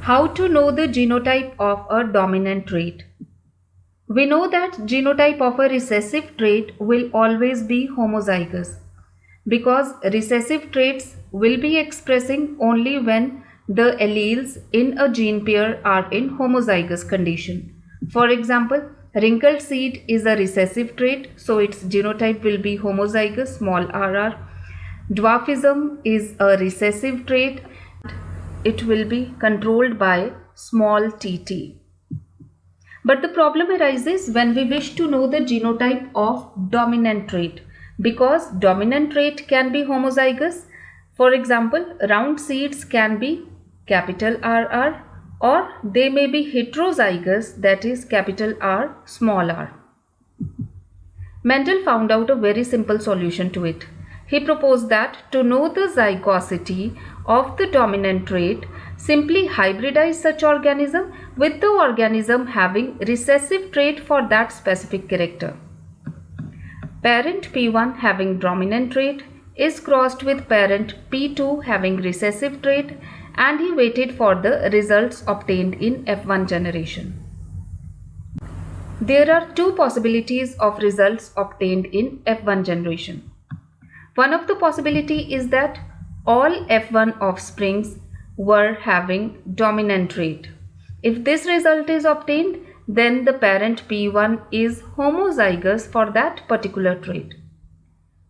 How to know the genotype of a dominant trait? We know that genotype of a recessive trait will always be homozygous because recessive traits will be expressing only when the alleles in a gene pair are in homozygous condition. For example, wrinkled seed is a recessive trait, so its genotype will be homozygous, small rr. Dwarfism is a recessive trait. It will be controlled by small tt. But the problem arises when we wish to know the genotype of dominant trait, because dominant trait can be homozygous. For example, round seeds can be capital RR, or they may be heterozygous, that is capital R, small r. Mendel found out a very simple solution to it. He proposed that to know the zygosity of the dominant trait, simply hybridize such organism with the organism having recessive trait for that specific character. Parent P1 having dominant trait is crossed with parent P2 having recessive trait, and he waited for the results obtained in F1 generation. There are two possibilities of results obtained in F1 generation. One of the possibility is that all F1 offsprings were having dominant trait. If this result is obtained, then the parent P1 is homozygous for that particular trait.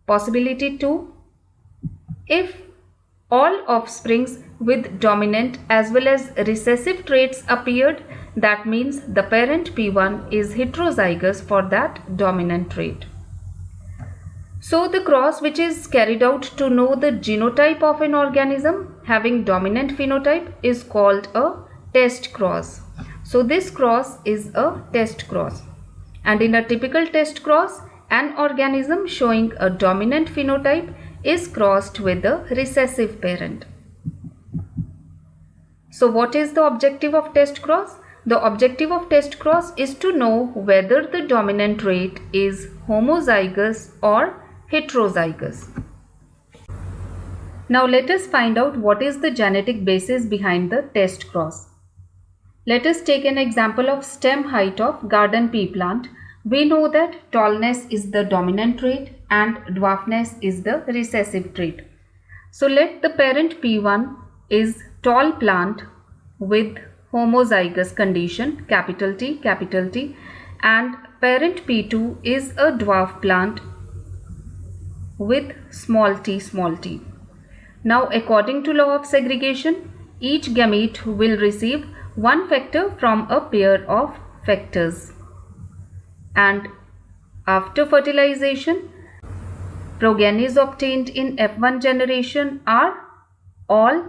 Possibility 2. If all offsprings with dominant as well as recessive traits appeared, that means the parent P1 is heterozygous for that dominant trait. So the cross which is carried out to know the genotype of an organism having dominant phenotype is called a test cross. So this cross is a test cross, and in a typical test cross, an organism showing a dominant phenotype is crossed with a recessive parent. So what is the objective of test cross? The objective of test cross is to know whether the dominant trait is homozygous or heterozygous. Now let us find out what is the genetic basis behind the test cross. Let us take an example of stem height of garden pea plant. We know that tallness is the dominant trait and dwarfness is the recessive trait. So let the parent P1 is tall plant with homozygous condition, capital T, and parent P2 is a dwarf plant with small t. Now according to law of segregation, each gamete will receive one factor from a pair of factors, and after fertilization, progenies obtained in F1 generation are all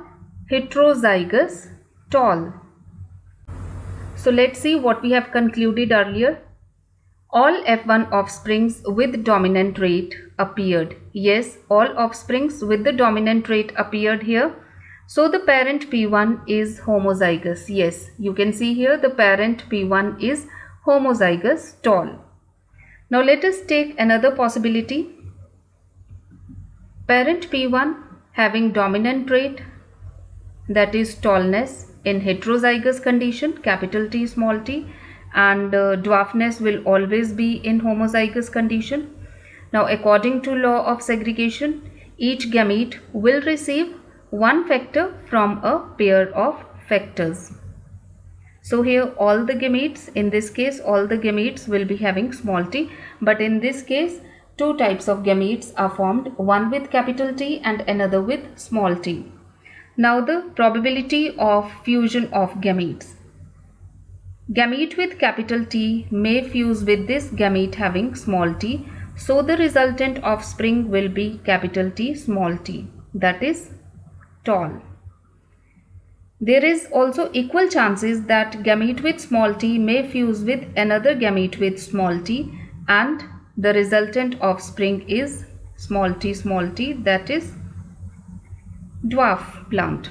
heterozygous tall. So let's see what we have concluded earlier. All F1 offsprings with dominant trait appeared. Yes, all offsprings with the dominant trait appeared here. So the parent P1 is homozygous. Yes, you can see here the parent P1 is homozygous tall. Now let us take another possibility. Parent P1 having dominant trait, that is tallness, in heterozygous condition, capital T, small t, and dwarfness will always be in homozygous condition. Now according to law of segregation, each gamete will receive one factor from a pair of factors. So here all the gametes, in this case all the gametes will be having small t, but in this case two types of gametes are formed, one with capital T and another with small t. Now the probability of fusion of gametes. Gamete with capital T may fuse with this gamete having small t, so the resultant offspring will be capital T, small t, that is tall. There is also equal chances that gamete with small t may fuse with another gamete with small t, and the resultant offspring is small t, that is dwarf plant.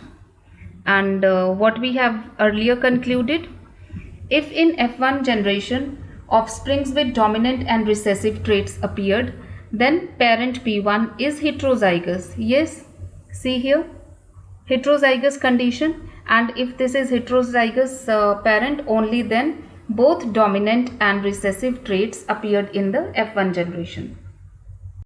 And what we have earlier concluded, if in F1 generation offsprings with dominant and recessive traits appeared, then parent P1 is heterozygous. Yes, see here, heterozygous condition, and if this is heterozygous parent, only then both dominant and recessive traits appeared in the F1 generation.